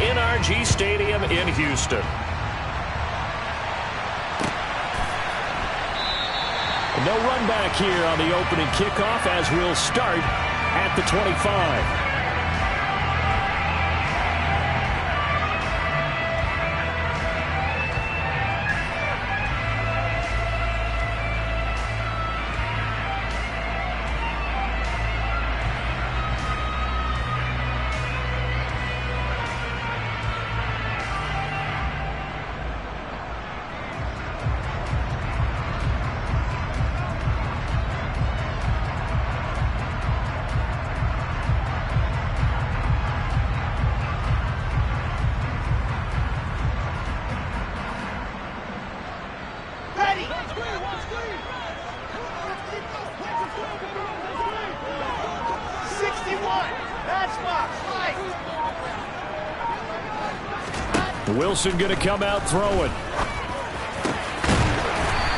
NRG Stadium in Houston. No run back here on the opening kickoff as we'll start at the 25. Wilson going to come out throwing.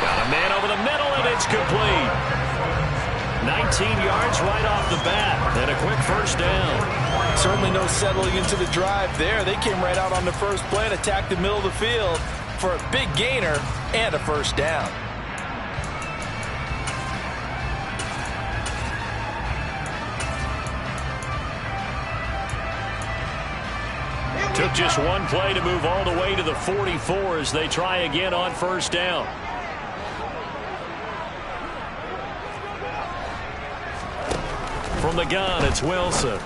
Got a man over the middle, and it's complete. 19 yards right off the bat, and a quick first down. Certainly no settling into the drive there. They came right out on the first play and attacked the middle of the field for a big gainer and a first down. Took just one play to move all the way to the 44 as they try again on first down. From the gun, it's Wilson.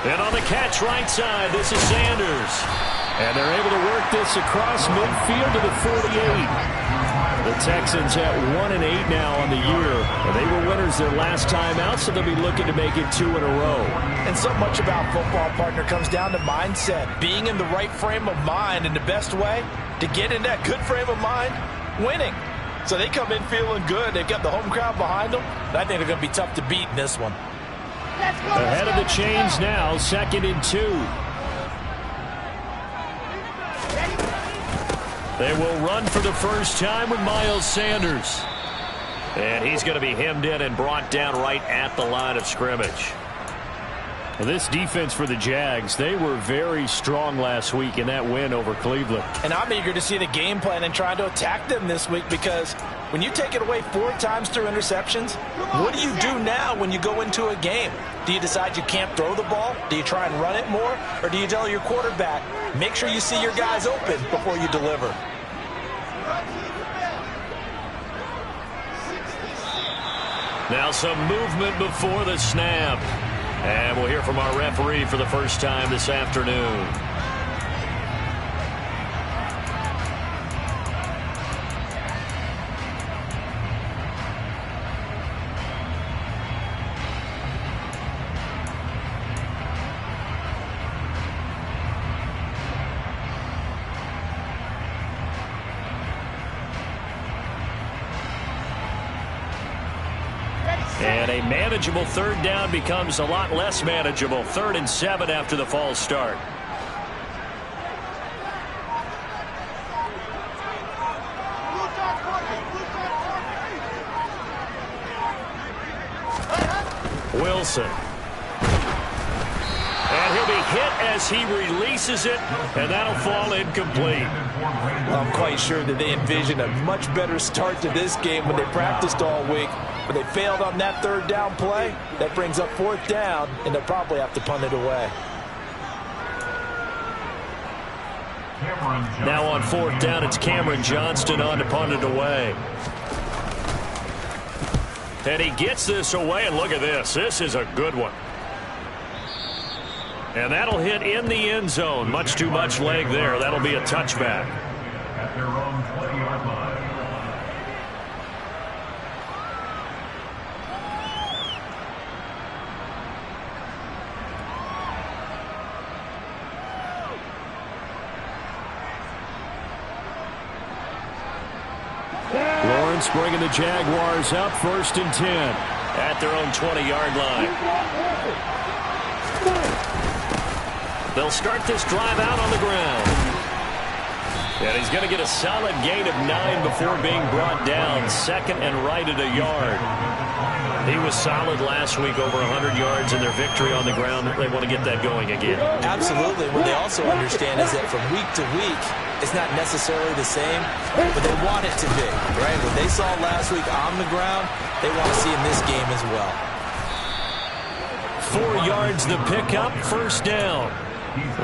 And on the catch right side, this is Sanders. And they're able to work this across midfield to the 48. The Texans at 1-8 now on the year. They were winners their last time out, so they'll be looking to make it 2 in a row. And so much about football, partner, comes down to mindset. Being in the right frame of mind, and the best way to get in that good frame of mind, winning. So they come in feeling good. They've got the home crowd behind them. I think they're going to be tough to beat in this one. Ahead of the chains now, 2nd and 2. They will run for the first time with Miles Sanders. And he's going to be hemmed in and brought down right at the line of scrimmage. And this defense for the Jags, they were very strong last week in that win over Cleveland. And I'm eager to see the game plan and trying to attack them this week, because when you take it away 4 times through interceptions, what do you do now when you go into a game? Do you decide you can't throw the ball? Do you try and run it more? Or do you tell your quarterback, make sure you see your guys open before you deliver? Now some movement before the snap. And we'll hear from our referee for the first time this afternoon. And a manageable 3rd down becomes a lot less manageable. 3rd and 7 after the false start. Wilson. And he'll be hit as he releases it, and that'll fall incomplete. I'm quite sure that they envisioned a much better start to this game when they practiced all week. But they failed on that 3rd down play. That brings up 4th down, and they'll probably have to punt it away. Now on 4th down, it's Cameron Johnston on to punt it away. And he gets this away, and look at this. This is a good one. And that'll hit in the end zone. Much too much leg there. That'll be a touchback. At their own 20-yard line. Lawrence bringing the Jaguars up 1st and 10 at their own 20-yard line. They'll start this drive out on the ground. And he's going to get a solid gain of 9 before being brought down. 2nd and right at a yard. He was solid last week, over 100 yards in their victory on the ground. They want to get that going again. Absolutely. What they also understand is that from week to week, it's not necessarily the same, but they want it to be, right? What they saw last week on the ground, they want to see in this game as well. 4 yards the pickup, first down.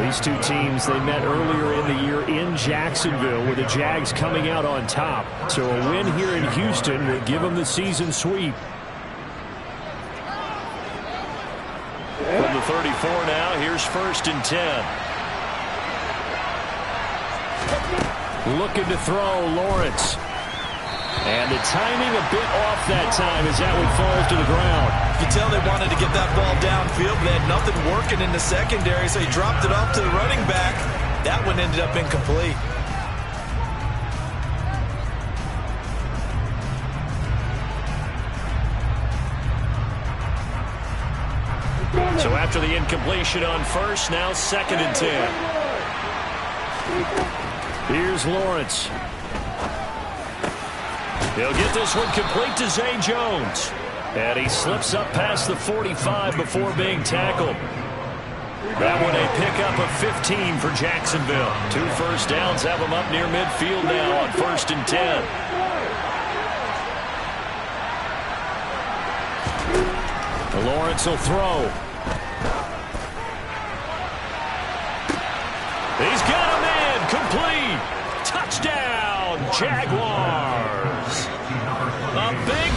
These two teams, they met earlier in the year in Jacksonville with the Jags coming out on top. So a win here in Houston would give them the season sweep. From the 34 now, here's first and 10. Looking to throw, Lawrence. And the timing a bit off that time as that one falls to the ground. You can tell they wanted to get that ball downfield, but they had nothing working in the secondary, so he dropped it off to the running back. That one ended up incomplete. So after the incompletion on first, now second and 10. Here's Lawrence. He'll get this one complete to Zay Jones. And he slips up past the 45 before being tackled. That one a pickup of 15 for Jacksonville. 2 first downs have them up near midfield now on first and 10. Lawrence will throw. He's got a man complete. Touchdown, Jaguars. A big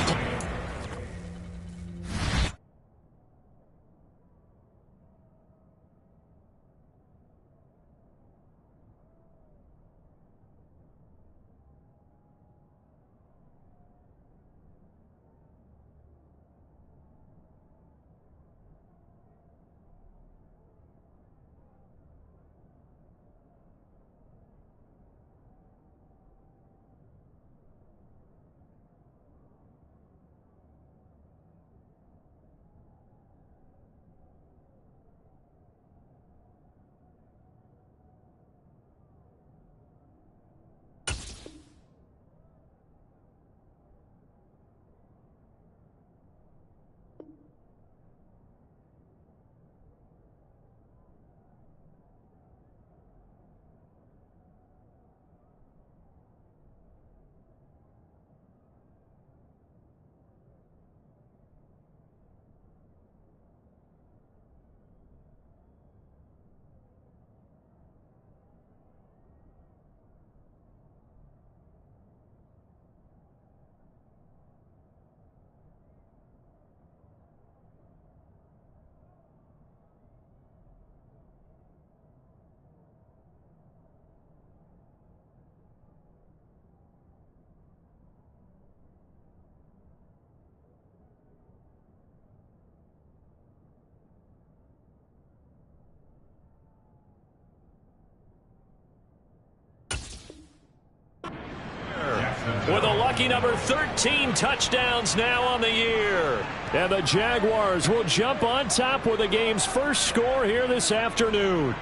with a lucky number 13 touchdowns now on the year. And the Jaguars will jump on top with the game's first score here this afternoon.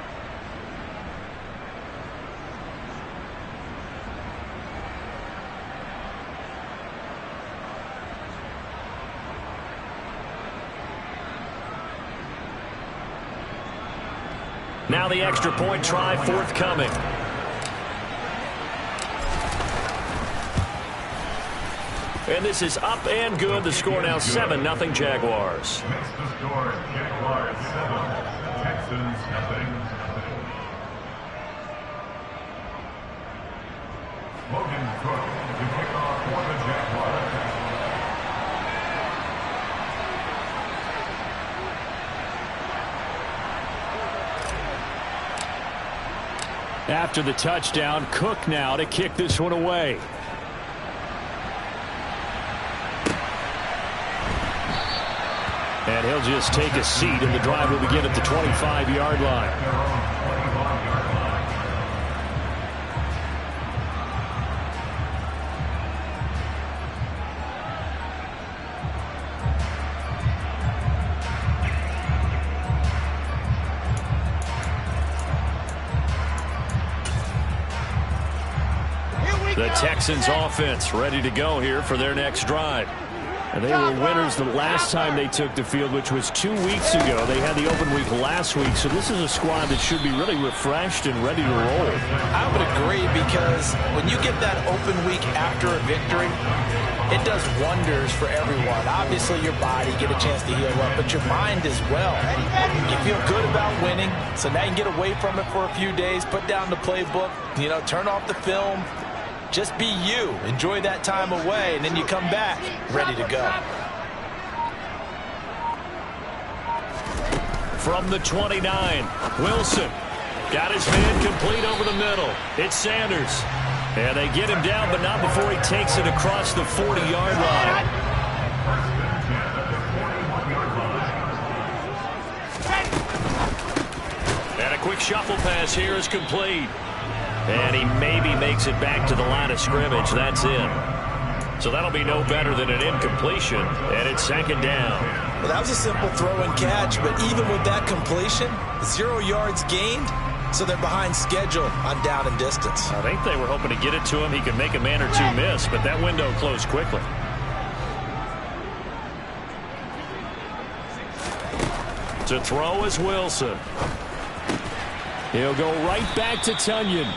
Now the extra point try forthcoming. And this is up and good. The score now 7-0 Jaguars. Makes the score Jaguars 7, Texans nothing. Logan Cook to kick off for the Jaguars. After the touchdown, Cook now to kick this one away. And he'll just take a seat, and the drive will begin at the 25-yard line. The Texans offense ready to go here for their next drive. And they were winners the last time they took the field, which was 2 weeks ago. They had the open week last week, so this is a squad that should be really refreshed and ready to roll. I would agree, because when you get that open week after a victory, it does wonders for everyone. Obviously, your body, get a chance to heal up, but your mind as well. You feel good about winning, so now you can get away from it for a few days, put down the playbook, turn off the film. Just be you. Enjoy that time away, and then you come back ready to go. From the 29, Wilson got his man complete over the middle. It's Sanders. And they get him down, but not before he takes it across the 40-yard line. And a quick shuffle pass here is complete. And he maybe makes it back to the line of scrimmage. That's it. So that'll be no better than an incompletion. And it's second down. Well, that was a simple throw and catch, but even with that completion, 0 yards gained, so they're behind schedule on down and distance. I think they were hoping to get it to him. He could make a man or two miss, but that window closed quickly. To throw is Wilson. He'll go right back to Tonyan.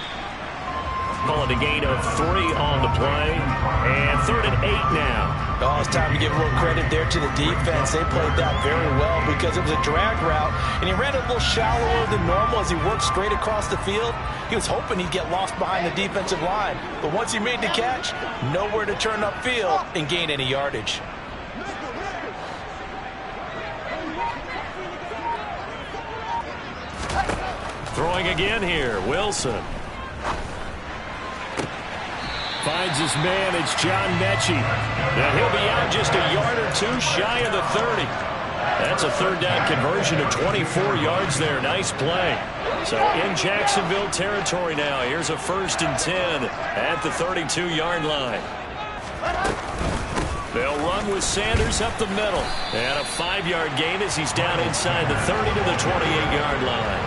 Calling a gain of 3 on the play. And 3rd and 8 now. Oh, it's time to give a little credit there to the defense. They played that very well because it was a drag route, and he ran a little shallower than normal as he worked straight across the field. He was hoping he'd get lost behind the defensive line, but once he made the catch, nowhere to turn upfield and gain any yardage. Throwing again here, Wilson. Finds his man, it's John Mechie. And he'll be out just a yard or two shy of the 30. That's a 3rd down conversion of 24 yards there. Nice play. So in Jacksonville territory now. Here's a 1st and 10 at the 32-yard line. They'll run with Sanders up the middle. And a 5-yard gain as he's down inside the 30 to the 28-yard line.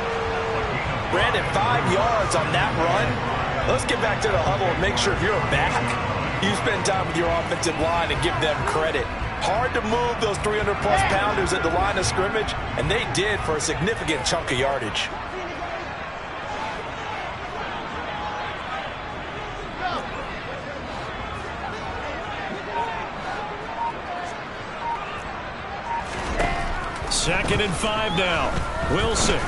Brandon, 5 yards on that run. Let's get back to the huddle and make sure if you're a back, you spend time with your offensive line and give them credit. Hard to move those 300-plus pounders at the line of scrimmage, and they did for a significant chunk of yardage. Second and 5 now. Wilson.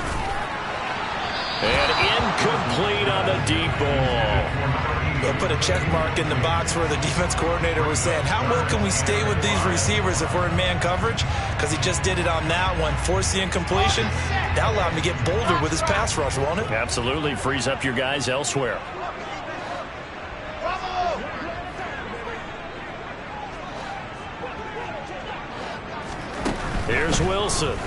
And incomplete on the deep ball. They'll put a check mark in the box where the defense coordinator was saying, how well can we stay with these receivers if we're in man coverage? Because he just did it on that one, forced the incompletion. That allowed him to get bolder with his pass rush, won't it? Absolutely. Frees up your guys elsewhere. Here's Wilson.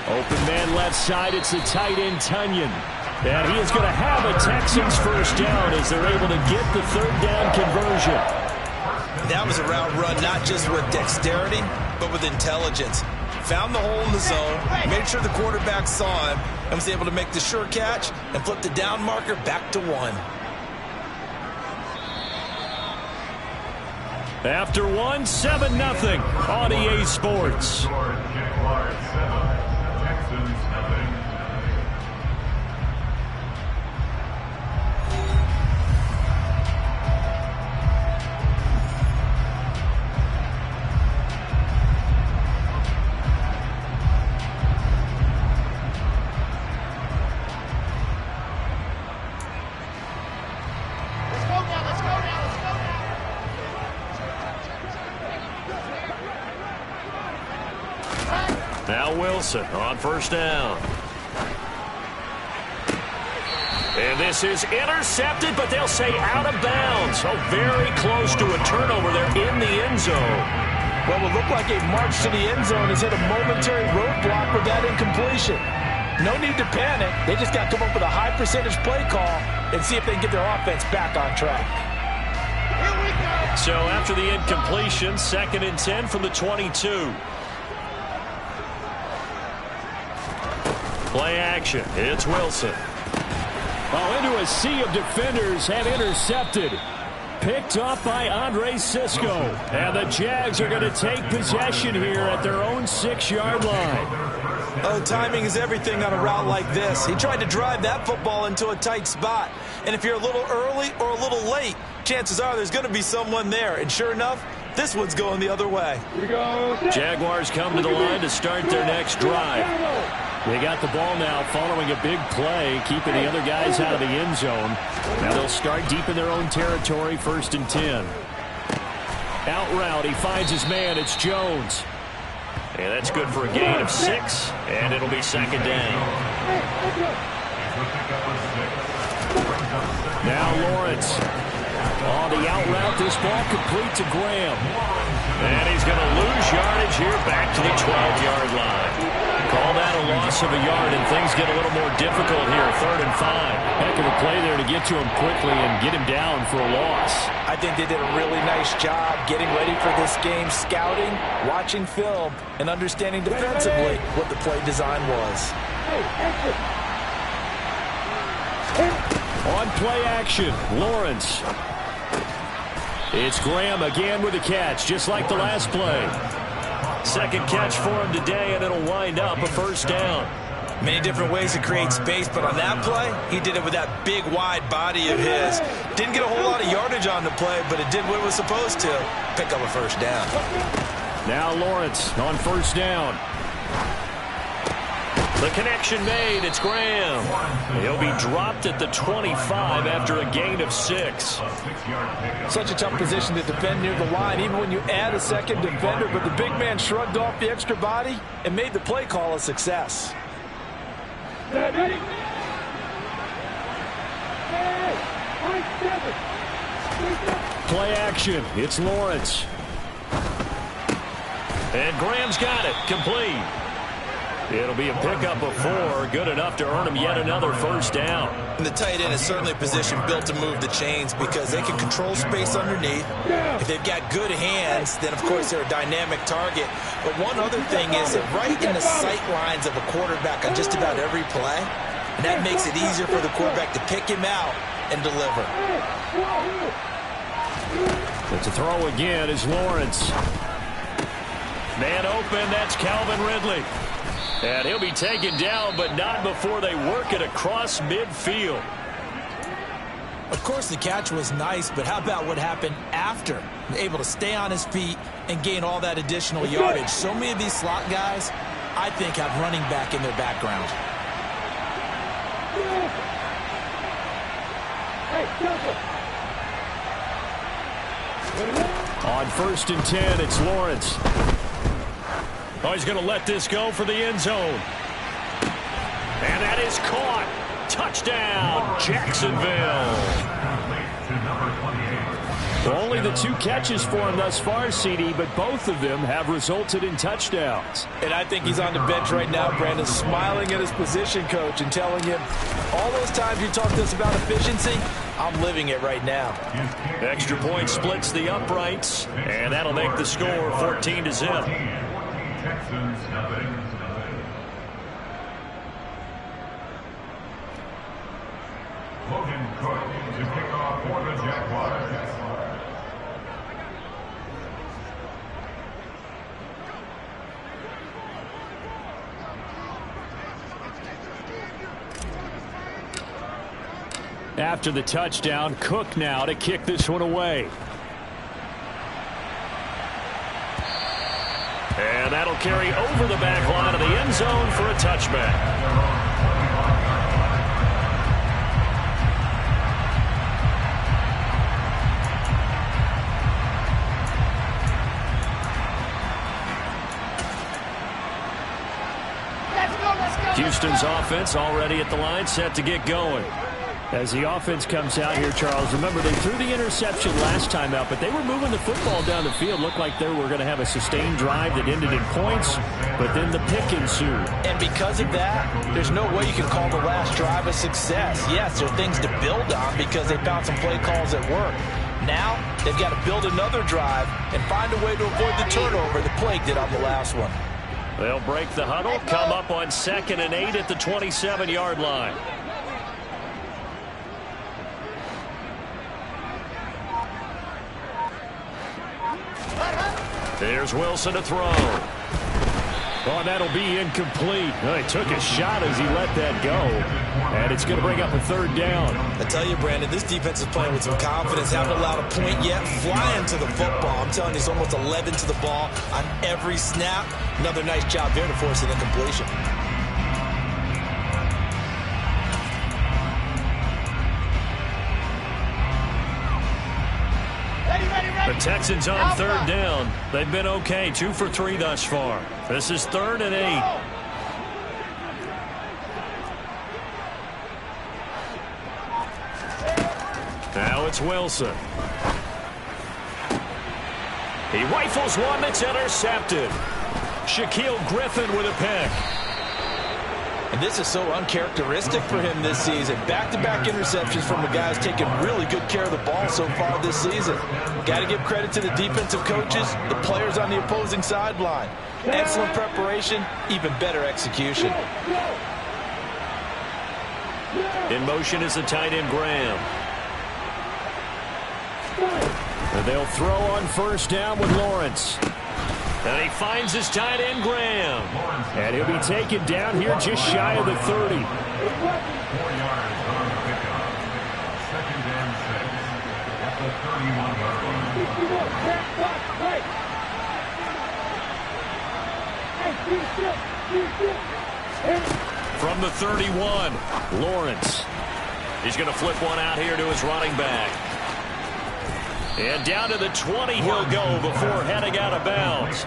Open man left side, it's the tight end Tonyan. And he is going to have a Texans 1st down as they're able to get the 3rd down conversion. That was a route run not just with dexterity, but with intelligence. Found the hole in the zone, made sure the quarterback saw him, and was able to make the sure catch and flip the down marker back to 1. After 1, 7-0 on EA Sports. Jaguars 7, Texans 0. Now Wilson on 1st down. And this is intercepted, but they'll say out of bounds. Oh, very close to a turnover there in the end zone. Well, it looked like a march to the end zone has hit a momentary roadblock with that incompletion. No need to panic. They just got to come up with a high percentage play call and see if they can get their offense back on track. So after the incompletion, 2nd and 10 from the 22. Play action. It's Wilson. Oh, into a sea of defenders, and intercepted. Picked off by Andre Cisco. And the Jags are going to take possession here at their own 6-yard line. Oh, timing is everything on a route like this. He tried to drive that football into a tight spot. And if you're a little early or a little late, chances are there's going to be someone there. And sure enough, this one's going the other way. Jaguars come to the line to start their next drive. They got the ball now following a big play, keeping the other guys out of the end zone. Now they'll start deep in their own territory, 1st and 10. Out route, he finds his man. It's Jones. And that's good for a gain of 6, and it'll be 2nd down. Now Lawrence. On the out route, this ball complete to Graham. And he's going to lose yardage here back to the 12-yard line. Call that a loss of a yard, and things get a little more difficult here. 3rd and 5. Heck of a play there to get to him quickly and get him down for a loss. I think they did a really nice job getting ready for this game, scouting, watching film, and understanding defensively what the play design was. On play action, Lawrence. It's Graham again with a catch, just like the last play. 2nd catch for him today, and it'll wind up a 1st down. Many different ways to create space, but on that play, he did it with that big, wide body of his. Didn't get a whole lot of yardage on the play, but it did what it was supposed to. Pick up a 1st down. Now Lawrence on 1st down. The connection made. It's Graham. He'll be dropped at the 25 after a gain of 6. Such a tough position to defend near the line, even when you add a 2nd defender. But the big man shrugged off the extra body and made the play call a success. Play action. It's Lawrence. And Graham's got it. Complete. It'll be a pickup of 4, good enough to earn him yet another 1st down. And the tight end is certainly a position built to move the chains because they can control space underneath. If they've got good hands, then of course they're a dynamic target. But one other thing is that right in the sight lines of a quarterback on just about every play, and that makes it easier for the quarterback to pick him out and deliver. But to throw again is Lawrence. Man open, that's Calvin Ridley. And he'll be taken down, but not before they work it across midfield. Of course, the catch was nice, but how about what happened after? Able to stay on his feet and gain all that additional yardage. So many of these slot guys, I think, have running back in their background. On 1st and 10, it's Lawrence. Oh, he's going to let this go for the end zone. And that is caught. Touchdown, Jacksonville. Only the 2 catches for him thus far, CD, but both of them have resulted in touchdowns. And I think he's on the bench right now, Brandon, smiling at his position coach and telling him, all those times you talked to us about efficiency, I'm living it right now. Extra point splits the uprights, and that'll make the score 14-0. Texans nothing. Logan Cook to kick off for the Jaguars. After the touchdown, Cook now to kick this one away. And that'll carry over the back line of the end zone for a touchback. Houston's offense already at the line, set to get going. As the offense comes out here, Charles, remember they threw the interception last time out, but they were moving the football down the field. Looked like they were going to have a sustained drive that ended in points, but then the pick ensued. And because of that, there's no way you can call the last drive a success. Yes, there are things to build on because they found some play calls that work. Now, they've got to build another drive and find a way to avoid the turnover the play did on the last one. They'll break the huddle, come up on 2nd and 8 at the 27-yard line. There's Wilson to throw. Oh, that'll be incomplete. Oh, he took a shot as he let that go. And it's going to bring up a third down. I tell you, Brandon, this defense is playing with some confidence. Haven't allowed a point yet. Flying to the football. I'm telling you, it's almost 11 to the ball on every snap. Another nice job there to force an incompletion. The Texans on third down. They've been okay, 2 for 3 thus far. This is 3rd and 8. Now it's Wilson. He rifles one that's intercepted. Shaquill Griffin with a pick. And this is so uncharacteristic for him this season. Back-to-back interceptions from the guys taking really good care of the ball so far this season. Got to give credit to the defensive coaches, the players on the opposing sideline. Excellent preparation, even better execution. In motion is the tight end Graham. And they'll throw on first down with Lawrence. And he finds his tight end Graham. And he'll be taken down here just shy of the 30. 4 yards on the pickup. 2nd and 6 at the 31-yard line. From the 31, Lawrence. He's going to flip one out here to his running back. And down to the 20 he'll go before heading out of bounds.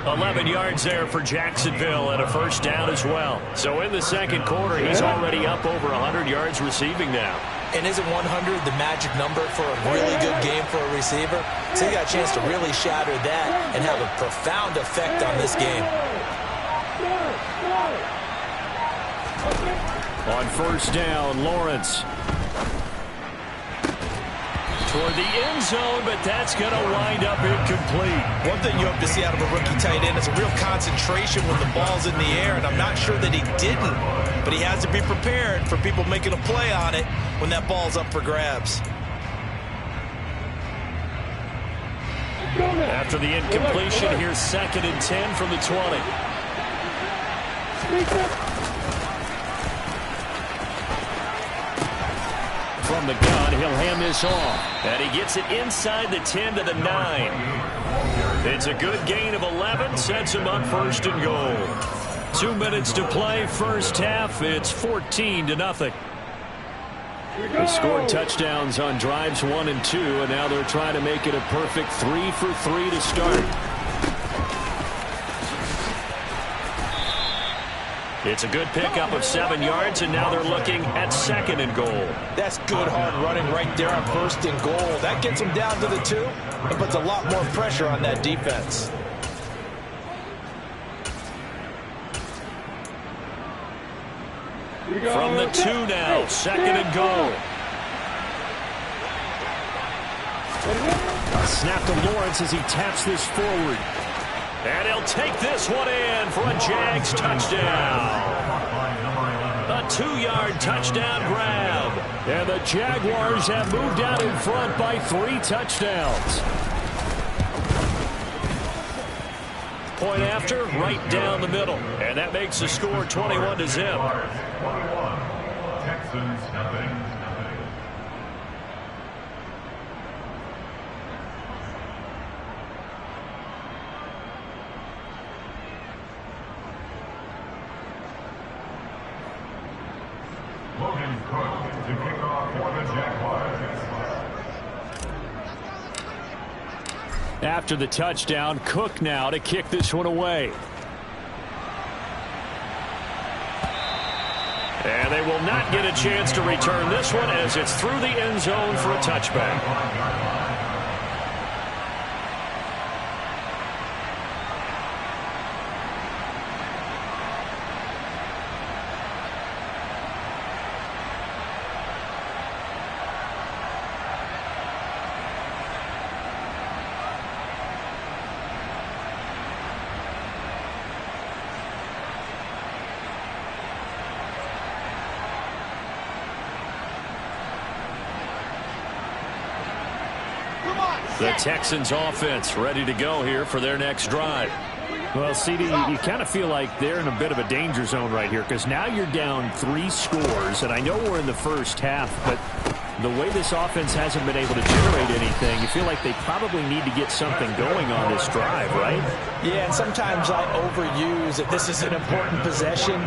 11 yards there for Jacksonville and a first down as well. So in the second quarter, he's already up over 100 yards receiving now. And isn't 100 the magic number for a really good game for a receiver? So he got a chance to really shatter that and have a profound effect on this game. On first down, Lawrence. Toward the end zone, but that's going to wind up incomplete. One thing you hope to see out of a rookie tight end is a real concentration when the ball's in the air, and I'm not sure that he didn't, but he has to be prepared for people making a play on it when that ball's up for grabs. After the incompletion, here's 2nd and 10 from the 20. From the gun, he'll hand this off. And he gets it inside the 10 to the 9. It's a good gain of 11, sets him up 1st and goal. 2 minutes to play, first half. It's 14-0. They scored touchdowns on drives 1 and 2, and now they're trying to make it a perfect 3 for 3 to start. It's a good pickup of 7 yards, and now they're looking at 2nd and goal. That's good hard running right there on 1st and goal. That gets them down to the 2 and puts a lot more pressure on that defense. From the 2 now, 2nd and goal. A snap to Lawrence as he taps this forward. And he'll take this one in for a Jags touchdown. A 2-yard touchdown grab. And the Jaguars have moved out in front by 3 touchdowns. Point after, right down the middle. And that makes the score 21-0. 21. Texans nothing. Logan Cook to kick off for the Jaguars. After the touchdown, Cook now to kick this one away. And they will not get a chance to return this one as it's through the end zone for a touchback. The Texans offense ready to go here for their next drive. Well, CD, you kind of feel like they're in a bit of a danger zone right here because now you're down 3 scores, and I know we're in the first half, but the way this offense hasn't been able to generate anything, you feel like they probably need to get something going on this drive, right? Yeah, and sometimes I overuse that this is an important possession,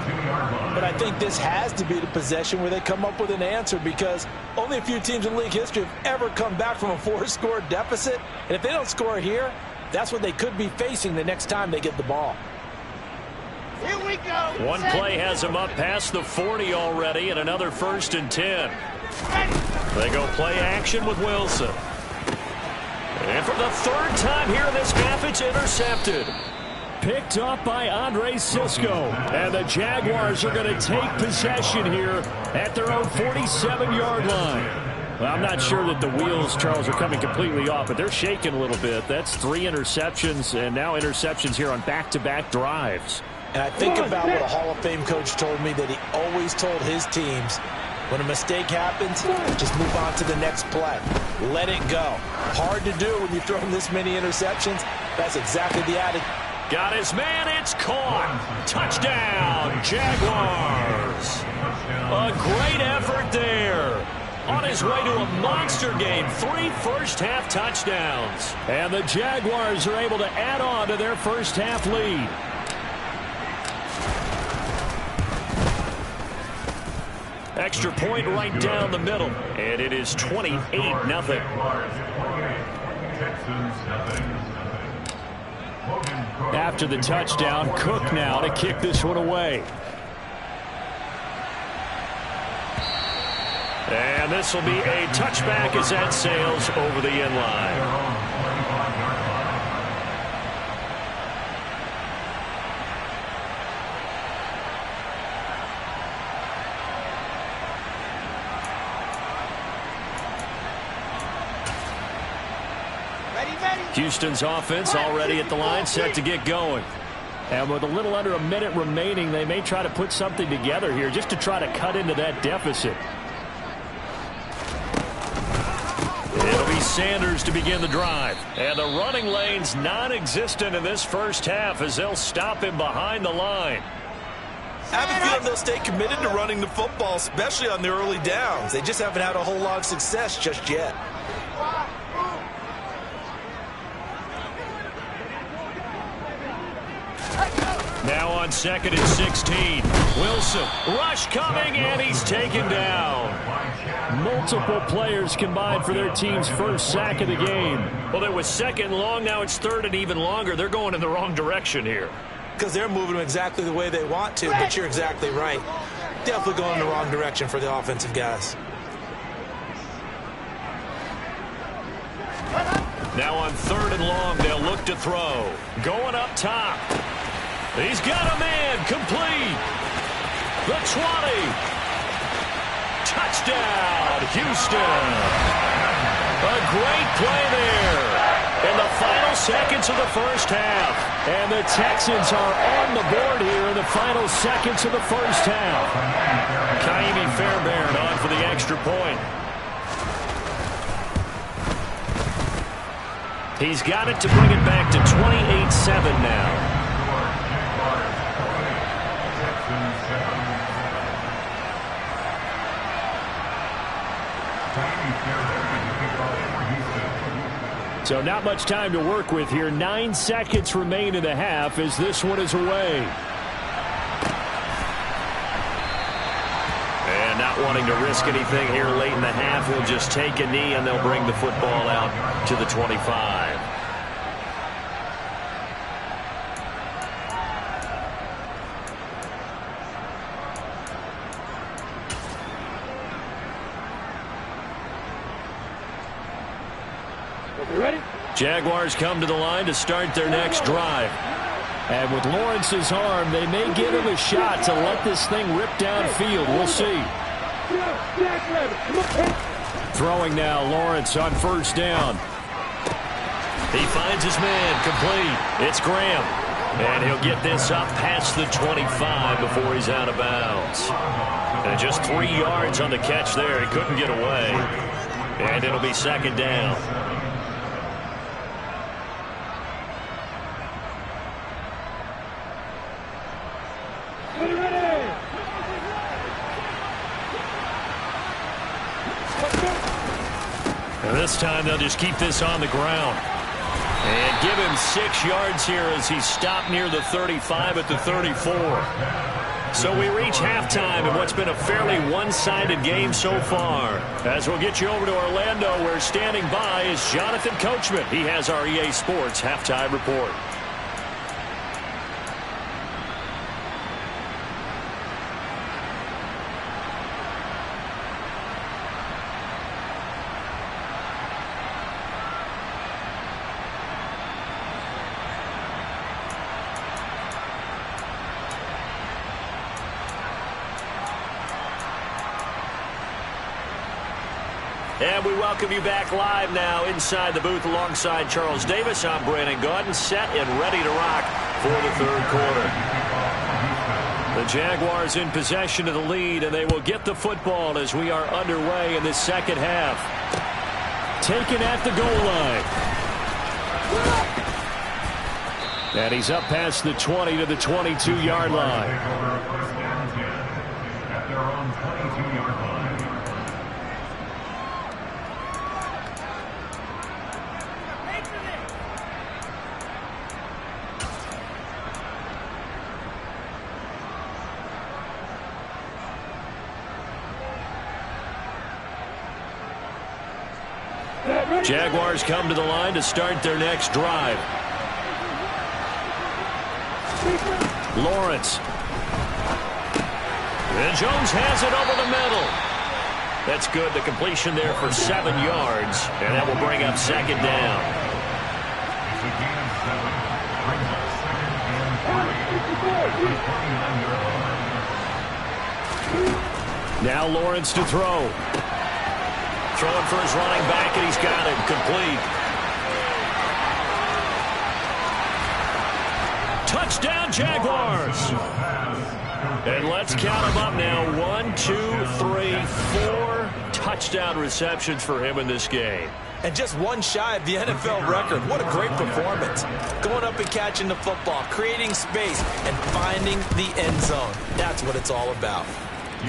but I think this has to be the possession where they come up with an answer because only a few teams in league history have ever come back from a 4-score deficit, and if they don't score here, that's what they could be facing the next time they get the ball. Here we go. One play has them up past the 40 already, and another 1st and 10. They go play action with Wilson. And for the 3rd time here in this half, it's intercepted. Picked up by Andre Cisco. And the Jaguars are going to take possession here at their own 47-yard line. Well, I'm not sure that the wheels, Charles, are coming completely off, but they're shaking a little bit. That's 3 interceptions, and now interceptions here on back-to-back drives. And I think about what a Hall of Fame coach told me that he always told his teams, when a mistake happens, just move on to the next play. Let it go. Hard to do when you're throwing this many interceptions. That's exactly the attitude. Got his man. It's caught. Touchdown, Jaguars. A great effort there. On his way to a monster game, 3 first-half touchdowns. And the Jaguars are able to add on to their first-half lead. Extra point right down the middle, and it is 28-0. After the touchdown, Cook now to kick this one away. And this will be a touchback as that sails over the end line. Houston's offense already at the line, set to get going. And with a little under a minute remaining, they may try to put something together here just to try to cut into that deficit. It'll be Sanders to begin the drive. And the running lane's non-existent in this first half as they'll stop him behind the line. I have a feeling they'll stay committed to running the football, especially on their early downs. They just haven't had a whole lot of success just yet. Now on 2nd and 16. Wilson, rush coming, and he's taken down. Multiple players combined for their team's first sack of the game. Well, it was 2nd and long. Now it's 3rd and even longer. They're going in the wrong direction here. Because they're moving exactly the way they want to, but you're exactly right. Definitely going in the wrong direction for the offensive guys. Now on 3rd and long, they'll look to throw. Going up top. He's got a man, complete. The 20. Touchdown, Houston. A great play there in the final seconds of the first half. And the Texans are on the board here in the final seconds of the first half. Ka'imi Fairbairn on for the extra point. He's got it to bring it back to 28-7 now. So not much time to work with here. 9 seconds remain in the half as this one is away. And not wanting to risk anything here late in the half, he'll just take a knee and they'll bring the football out to the 25. Jaguars come to the line to start their next drive. And with Lawrence's arm, they may give him a shot to let this thing rip downfield. We'll see. Throwing now, Lawrence on 1st down. He finds his man, complete. It's Graham. And he'll get this up past the 25 before he's out of bounds. And just 3 yards on the catch there. He couldn't get away. And it'll be 2nd down. This time they'll just keep this on the ground. And give him 6 yards here as he stopped near the 35 at the 34. So we reach halftime in what's been a fairly one-sided game so far. As we'll get you over to Orlando, where standing by is Jonathan Coachman. He has our EA Sports halftime report. And we welcome you back live now inside the booth alongside Charles Davis. I'm Brandon Gaudin, set and ready to rock for the third quarter. The Jaguars in possession of the lead, and they will get the football as we are underway in this second half. Taken at the goal line. And he's up past the 20 to the 22-yard line. At their own 22-yard line. Jaguars come to the line to start their next drive. Lawrence. And Jones has it over the middle. That's good. The completion there for 7 yards. And that will bring up second down. It's a gain of 7. Brings up second and 3. Now Lawrence to throw. Throwing for his running back, and he's got it complete. Touchdown, Jaguars. And let's count them up now. 1, 2, 3, 4 touchdown receptions for him in this game. And just one shy of the NFL record. What a great performance. Going up and catching the football, creating space, and finding the end zone. That's what it's all about.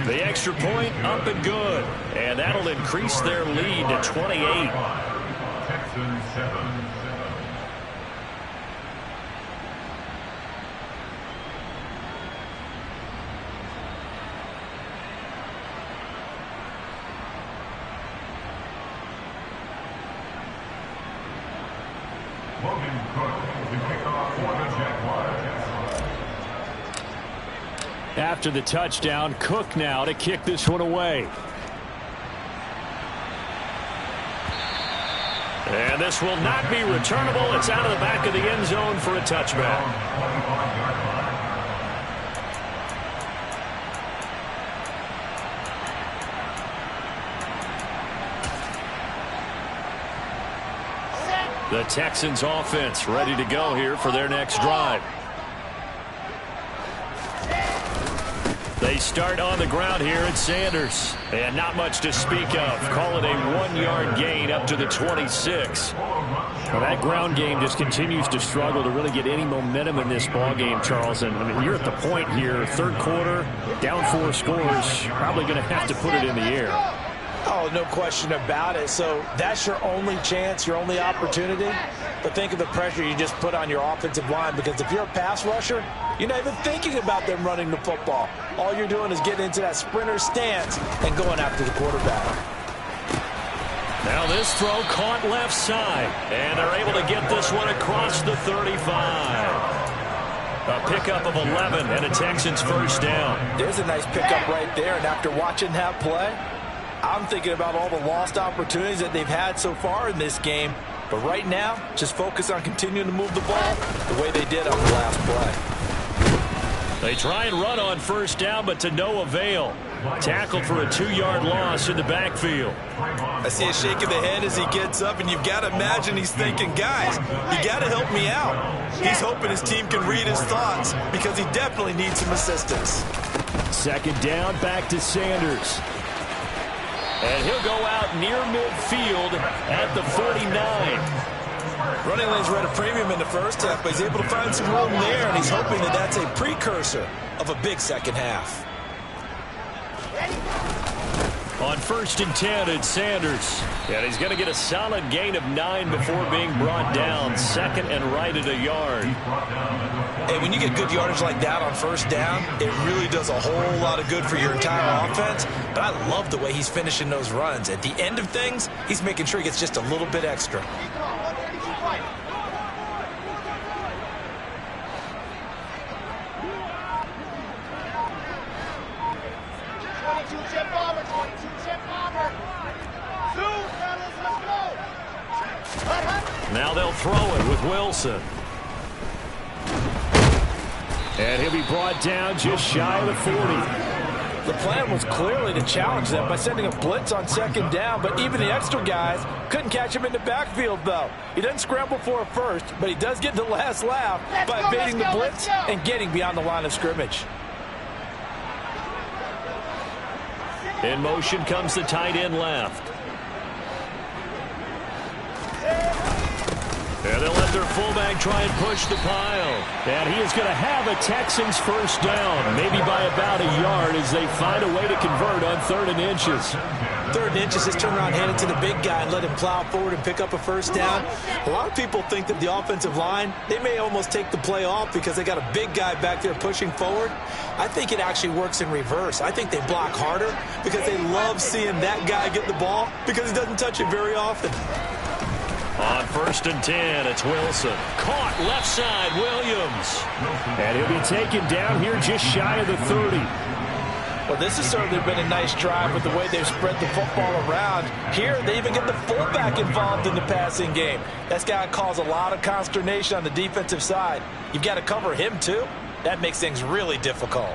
The extra point up and good. And that'll increase their lead to 28. Texans 7. Logan Cook to kick off for the Jaguars. After the touchdown, Cook now to kick this one away. And this will not be returnable. It's out of the back of the end zone for a touchback. The Texans offense ready to go here for their next drive. They start on the ground here at Sanders. And not much to speak of. Call it a 1-yard gain up to the 26. Well, that ground game just continues to struggle to really get any momentum in this ball game, Charles. And I mean, you're at the point here, third quarter, down 4 scores, probably going to have to put it in the air. Oh, no question about it. So that's your only chance, your only opportunity. But think of the pressure you just put on your offensive line, because if you're a pass rusher, you're not even thinking about them running the football. All you're doing is getting into that sprinter stance and going after the quarterback. Now this throw caught left side, and they're able to get this one across the 35. A pickup of 11 and a Texans first down. There's a nice pickup right there, and after watching that play, I'm thinking about all the lost opportunities that they've had so far in this game. But right now, just focus on continuing to move the ball the way they did on the last play. They try and run on first down, but to no avail. Tackled for a 2-yard loss in the backfield. I see a shake of the head as he gets up, and you've got to imagine he's thinking, guys, you got to help me out. He's hoping his team can read his thoughts, because he definitely needs some assistance. Second down, back to Sanders. And he'll go out near midfield at the 49. Running lanes were at a premium in the first half, but he's able to find some room there, and he's hoping that that's a precursor of a big second half. On 1st and 10, it's Sanders. And he's going to get a solid gain of 9 before being brought down. 2nd and right at a yard. Hey, when you get good yardage like that on 1st down, it really does a whole lot of good for your entire offense. But I love the way he's finishing those runs. At the end of things, he's making sure he gets just a little bit extra. Now they'll throw it with Wilson. And he'll be brought down just shy of the 40. The plan was clearly to challenge them by sending a blitz on 2nd down, but even the extra guys couldn't catch him in the backfield, though. He doesn't scramble for a first, but he does get the last laugh by evading the blitz and getting beyond the line of scrimmage. In motion comes the tight end left. And they'll let their fullback try and push the pile. And he is going to have a Texans 1st down, maybe by about a yard as they find a way to convert on 3rd and inches. 3rd and inches, just turn around, hand it to the big guy, and let him plow forward and pick up a 1st down. A lot of people think that the offensive line, they may almost take the play off because they got a big guy back there pushing forward. I think it actually works in reverse. I think they block harder because they love seeing that guy get the ball because he doesn't touch it very often. On 1st and 10, it's Wilson. Caught left side, Williams. And he'll be taken down here just shy of the 30. Well, this has certainly been a nice drive with the way they've spread the football around. Here, they even get the fullback involved in the passing game. That's got to cause a lot of consternation on the defensive side. You've got to cover him, too. That makes things really difficult.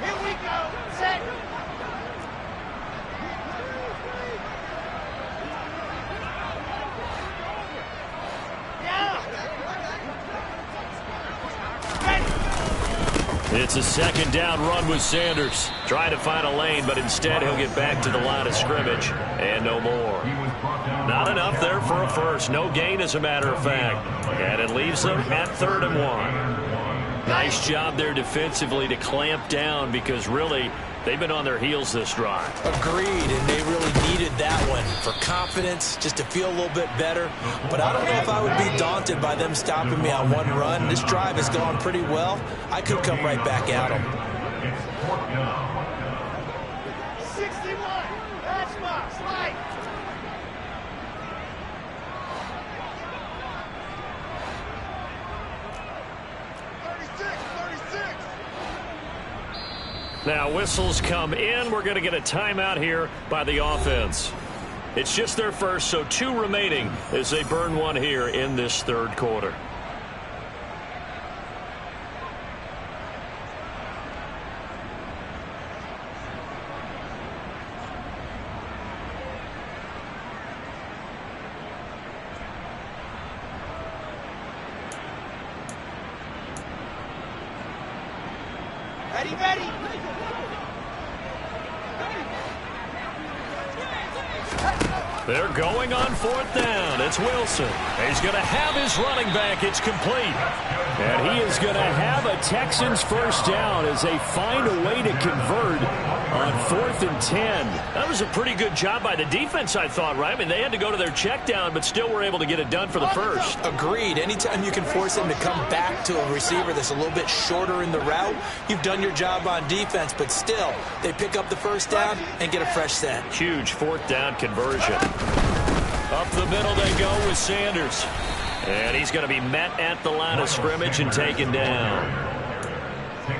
Here we go. Set. It's a 2nd down run with Sanders. Trying to find a lane, but instead he'll get back to the line of scrimmage. And no more. Not enough there for a first. No gain, as a matter of fact. And it leaves them at 3rd and 1. Nice job there defensively to clamp down because really they've been on their heels this drive. Agreed, and they really needed that one for confidence, just to feel a little bit better. But I don't know if I would be daunted by them stopping me on one run. This drive has gone pretty well. I could come right back at them. 61. That's my slide. Now whistles come in. We're going to get a timeout here by the offense. It's just their first, so 2 remaining as they burn one here in this 3rd quarter. Ready, ready. They're going on 4th down. It's Wilson. He's going to have his running back. It's complete. And he is going to have a Texans 1st down as they find a way to convert on 4th and 10. That was a pretty good job by the defense, I thought, right? I mean, they had to go to their check down, but still were able to get it done for the first. Agreed. Anytime you can force them to come back to a receiver that's a little bit shorter in the route, you've done your job on defense, but still, they pick up the 1st down and get a fresh set. Huge 4th down conversion. Up the middle they go with Sanders. And he's going to be met at the line of scrimmage and taken down.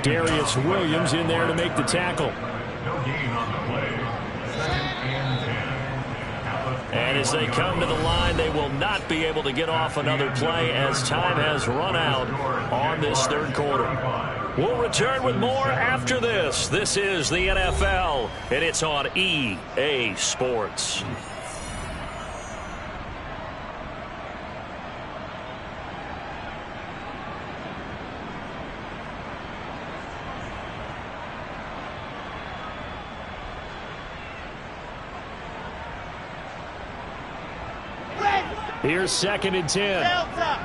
Darius Williams in there to make the tackle. No gain on the play. 2nd and 10. And as they come to the line, they will not be able to get off another play as time has run out on this 3rd quarter. We'll return with more after this. This is the NFL, and it's on EA Sports. Here's 2nd and 10. Delta.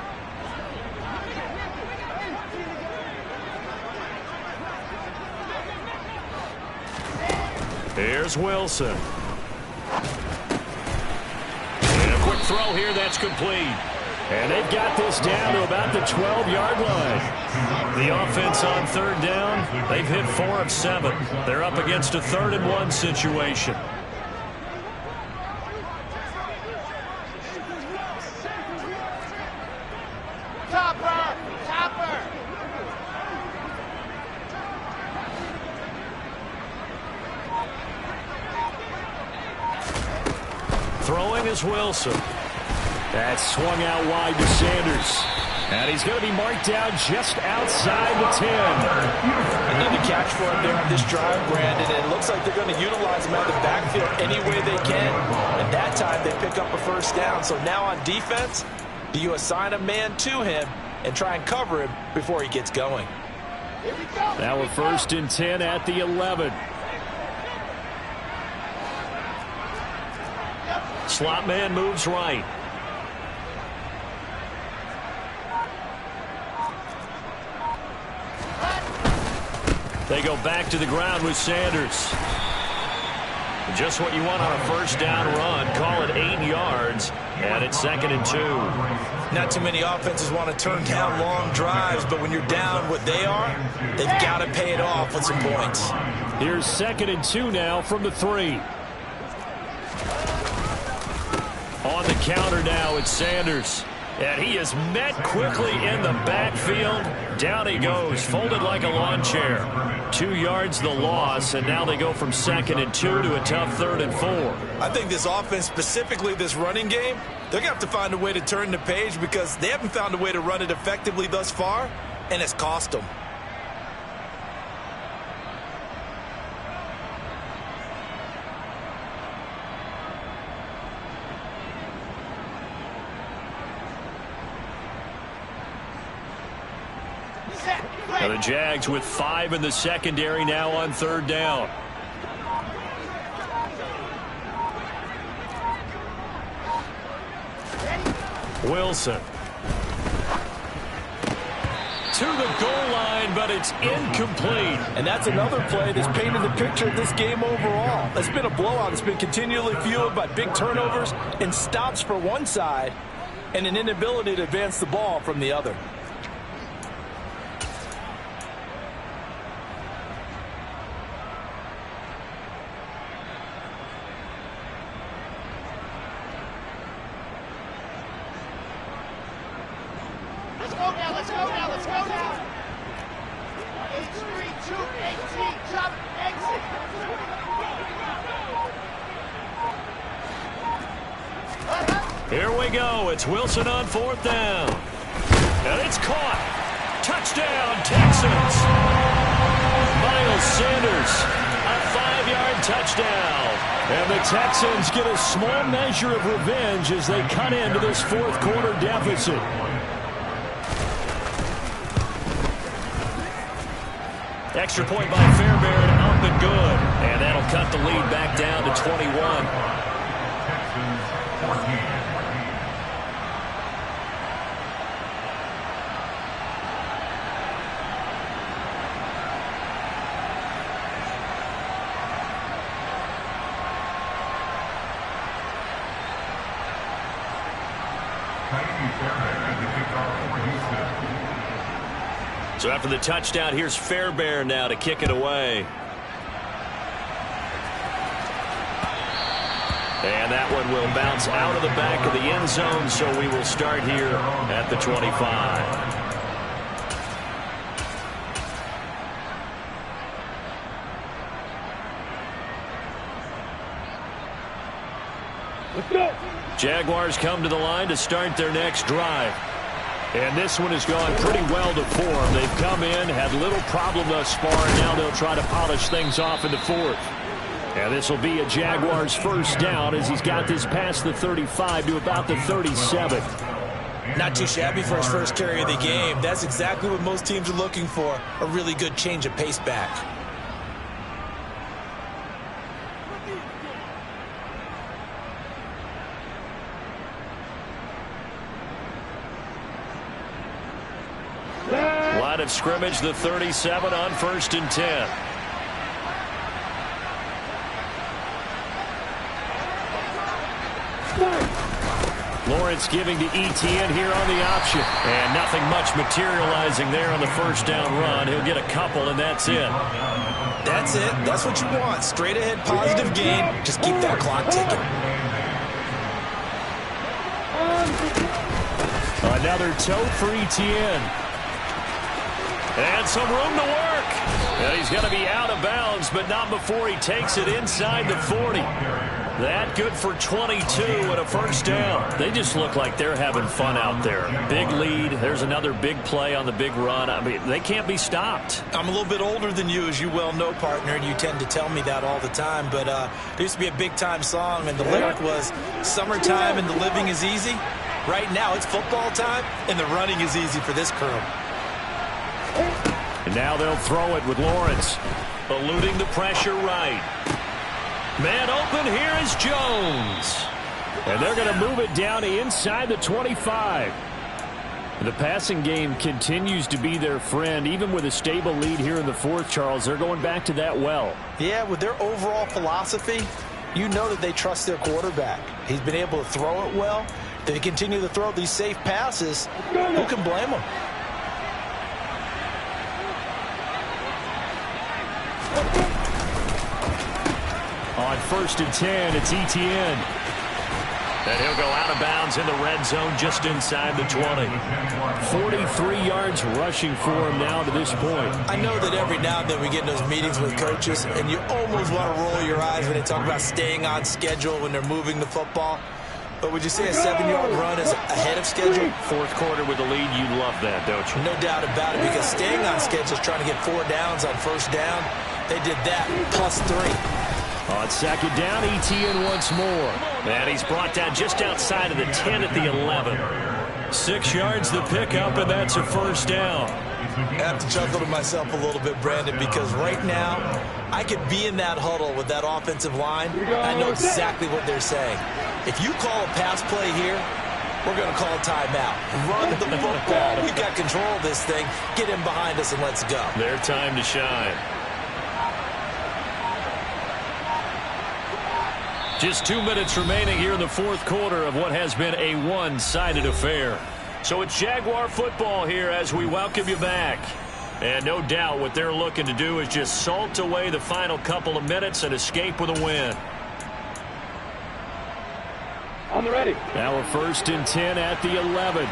Here's Wilson. And a quick throw here that's complete. And they've got this down to about the 12-yard line. The offense on third down, they've hit 4 of 7. They're up against a 3rd and 1 situation. Topper! Topper! Throwing is Wilson. That's swung out wide to Sanders. And he's going to be marked down just outside the 10. Another catch for him there on this drive, Brandon. And it looks like they're going to utilize him out of the backfield any way they can. And that time they pick up a first down. So now on defense, do you assign a man to him and try and cover him before he gets going? Here we go! Now we're 1st and 10 at the 11. Slot man moves right. They go back to the ground with Sanders. Just what you want on a first down run. Call it 8 yards, and it's 2nd and 2. Not too many offenses want to turn down long drives, but when you're down what they are, they've got to pay it off with some points. Here's 2nd and 2 now from the 3. On the counter now, it's Sanders. And he is met quickly in the backfield. Down he goes, folded like a lawn chair. 2 yards the loss, and now they go from 2nd and 2 to a tough 3rd and 4. I think this offense, specifically this running game, they're going to have to find a way to turn the page because they haven't found a way to run it effectively thus far, and it's cost them. Now the Jags with 5 in the secondary now on 3rd down. Wilson. To the goal line, but it's incomplete. And that's another play that's painted the picture of this game overall. It's been a blowout. It's been continually fueled by big turnovers and stops for one side and an inability to advance the ball from the other. Let's go now, let's go now, let's go now! H3, 2, 18, jump, exit! Here we go. It's Wilson on 4th down. And it's caught. Touchdown, Texans. Miles Sanders, a 5-yard touchdown. And the Texans get a small measure of revenge as they cut into this 4th quarter deficit. Extra point by Fairbairn, up and good. And that'll cut the lead back down to 21. Texans 14. So after the touchdown, here's Fairbairn now to kick it away. And that one will bounce out of the back of the end zone, so we will start here at the 25. Jaguars come to the line to start their next drive. And this one has gone pretty well to form. They've come in, had little problem thus far, and now they'll try to polish things off in the 4th. And this will be a Jaguars first down as he's got this past the 35 to about the 37. Not too shabby for his first carry of the game. That's exactly what most teams are looking for, a really good change of pace back. Line of scrimmage, the 37 on 1st and 10. Lawrence giving to Etienne here on the option. And nothing much materializing there on the first down run. He'll get a couple, and that's it. That's it. That's what you want. Straight ahead positive gain. Just keep that clock ticking. Another toe for Etienne. And some room to work. And he's going to be out of bounds, but not before he takes it inside the 40. That good for 22 and a first down. They just look like they're having fun out there. Big lead. There's another big play on the big run. I mean, they can't be stopped. I'm a little bit older than you, as you well know, partner, and you tend to tell me that all the time. But there used to be a big-time song, and the lyric was, "Summertime and the living is easy." Right now, it's football time, and the running is easy for this crew. And now they'll throw it with Lawrence. Eluding the pressure right. Man open, here is Jones. And they're going to move it down to inside the 25. The passing game continues to be their friend. Even with a stable lead here in the fourth, Charles, they're going back to that well. Yeah, with their overall philosophy, you know that they trust their quarterback. He's been able to throw it well. They continue to throw these safe passes. Who can blame them? On 1st and 10, it's Etienne. And he'll go out of bounds in the red zone just inside the 20. 43 yards rushing for him now to this point. I know that every now and then we get in those meetings with coaches, and you almost want to roll your eyes when they talk about staying on schedule when they're moving the football. But would you say a 7-yard run is ahead of schedule? Fourth quarter with the lead, you love that, don't you? No doubt about it, because staying on schedule is trying to get 4 downs on first down. They did that, +3. On second down, Etienne once more. And he's brought down just outside of the 10 at the 11. 6 yards the pickup, and that's a first down. I have to chuckle to myself a little bit, Brandon, because right now I could be in that huddle with that offensive line. I know exactly what they're saying. If you call a pass play here, we're going to call a timeout. Run the football. We've got control of this thing. Get in behind us and let's go. Their time to shine. Just 2 minutes remaining here in the fourth quarter of what has been a one-sided affair. So it's Jaguar football here as we welcome you back. And no doubt what they're looking to do is just salt away the final couple of minutes and escape with a win. On the ready. Now a 1st and 10 at the 11.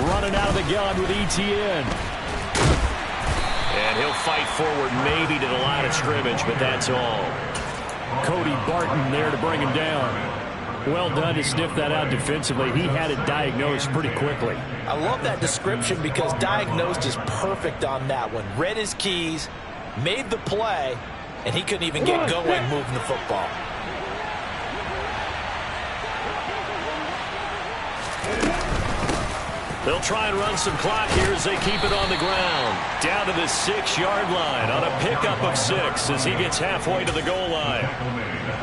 Running out of the gun with Etienne. And he'll fight forward maybe to the line of scrimmage, but that's all. Cody Barton there to bring him down. Well done to sniff that out defensively. He had it diagnosed pretty quickly. I love that description because diagnosed is perfect on that one. Read his keys, made the play, and he couldn't even get going moving the football. They'll try and run some clock here as they keep it on the ground. Down to the 6-yard line on a pickup of 6 as he gets halfway to the goal line.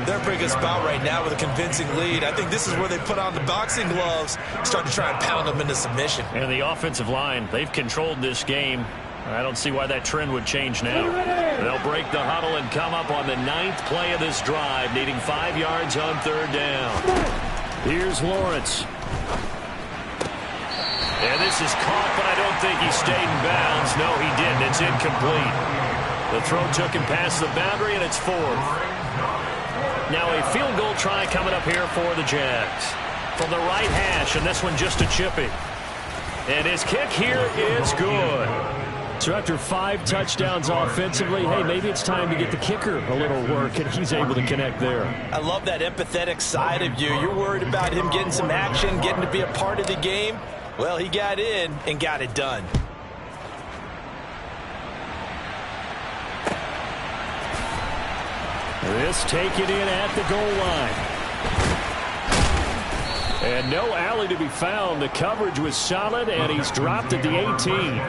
They're a pretty good spot right now with a convincing lead. I think this is where they put on the boxing gloves, start to try and pound them into submission. And the offensive line, they've controlled this game. I don't see why that trend would change now. They'll break the huddle and come up on the 9th play of this drive, needing 5 yards on 3rd down. Here's Lawrence. And this is caught, but I don't think he stayed in bounds. No, he didn't. It's incomplete. The throw took him past the boundary, and it's 4th. Now a field goal try coming up here for the Jags. From the right hash, and this one just a chipping. And his kick here is good. So after 5 touchdowns offensively, hey, maybe it's time to get the kicker a little work, and he's able to connect there. I love that empathetic side of you. You're worried about him getting some action, getting to be a part of the game. Well, he got in and got it done. This taken in at the goal line. And no alley to be found. The coverage was solid, and he's dropped at the 18.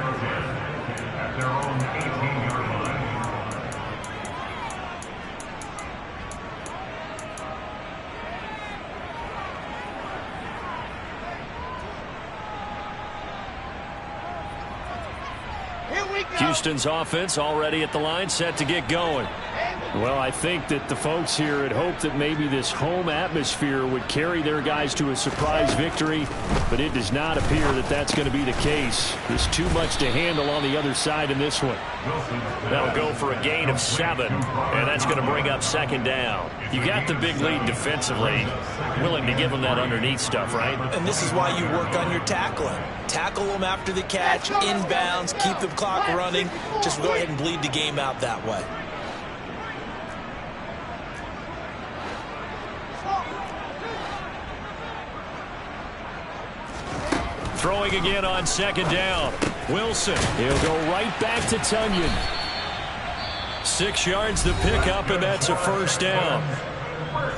At their own 18-yard line. Here we go. Houston's offense already at the line, set to get going. And the Well, I think that the folks here had hoped that maybe this home atmosphere would carry their guys to a surprise victory, but it does not appear that that's going to be the case. There's too much to handle on the other side in this one. That'll go for a gain of 7, and that's going to bring up second down. You got the big lead defensively. Willing to give them that underneath stuff, right? And this is why you work on your tackling. Tackle them after the catch, inbounds, keep the clock running. Just go ahead and bleed the game out that way. Throwing again on second down. Wilson. He'll go right back to Tonyan. 6 yards to pick up, and that's a first down.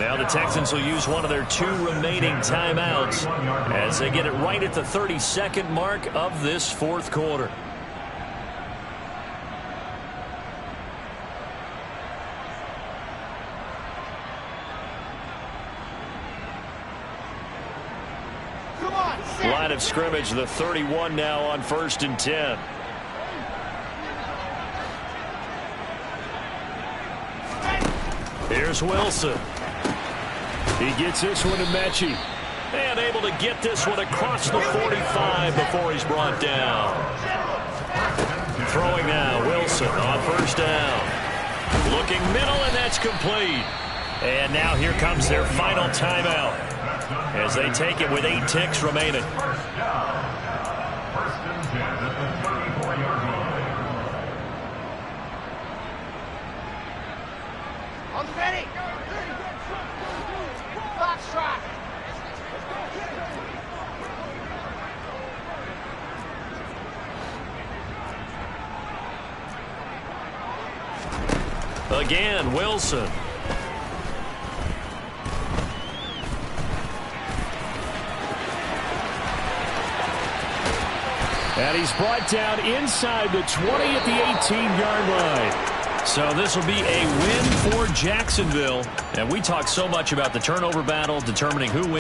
Now the Texans will use one of their 2 remaining timeouts as they get it right at the 32nd mark of this fourth quarter. Line of scrimmage, the 31 now on 1st and 10. Here's Wilson. He gets this one to Mechie. And able to get this one across the 45 before he's brought down. Throwing now, Wilson on first down. Looking middle, and that's complete. And now here comes their final timeout as they take it with 8 ticks remaining. First and 10 at the 34-yard line. On ready. Foxtrot. Again, Wilson. And he's brought down inside the 20 at the 18-yard line. So this will be a win for Jacksonville. And we talked so much about the turnover battle, determining who wins.